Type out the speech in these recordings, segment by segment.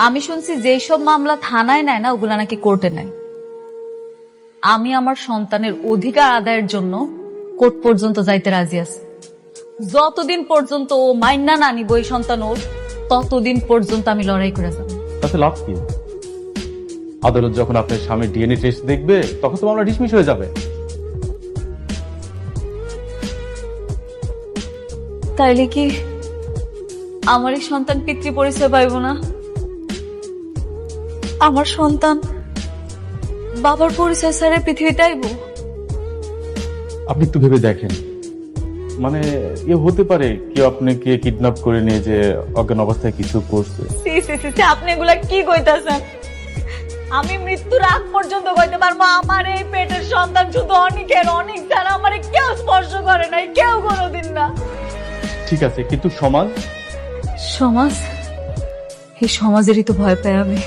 আমি শুনছি যেই সব মামলা থানায় নেয় না ওগুলা নাকি কোর্টে নেয়। আমি আমার সন্তানের অধিকার আদায়ের জন্য কোর্ট পর্যন্ত যাইতে রাজি আছি। যতদিন পর্যন্ত ও মাইনা না নিব এই সন্তান ওর, ততদিন পর্যন্ত আমি লড়াই করে যাব। তাতে লাভ কি? আদালত যখন আপনার স্বামীর ডিএনএ টেস্ট দেখবে তখন তো মামলা ডিসমিস হয়ে যাবে। তাইলে কি আমার এই সন্তান পিতৃ পরিচয় পাইব না? আমার সন্তান বাবার পরিচয় ছাড়া পৃথিবীতে আইব? আপনি একটু ভেবে দেখেন, মানে হতে পারে কেউ আপনাকে কিডন্যাপ করে নিয়ে যে অজ্ঞান অবস্থায় কিছু করছে। আপনি এগুলা কি কইতাছেন? আমি মৃত্যুর আগ পর্যন্ত কইতে পারবো আমার এই পেটের সন্তান শুধু অনেকের, অনেক ছাড়া আমার কেউ স্পর্শ করে নাই, কেউ কোনোদিন না। ঠিক আছে, কিন্তু সমাজ সমাজ, এই সমাজেরই তো ভয় পাই আমি,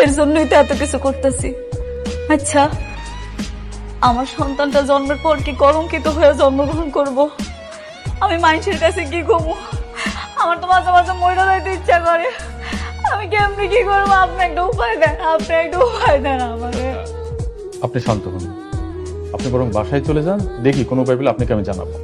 এর জন্যই তো এত কিছু করতেছি। আচ্ছা, আমার সন্তানটা জন্মের পর কি কলঙ্কিত হয়ে জন্মগ্রহণ করব? আমি মানুষের কাছে কি কমু? আমার তো মাঝে মাঝে মরে যাইতে ইচ্ছা করে। আমি কেমনি কি করবো? আপনি একটা উপায় দেন, আপনি একটা উপায় দেন আমাদের। আপনি শান্ত হন, আপনি বরং বাসায় চলে যান, দেখি কোনো উপায় পেলে আপনাকে আমি জানাবো।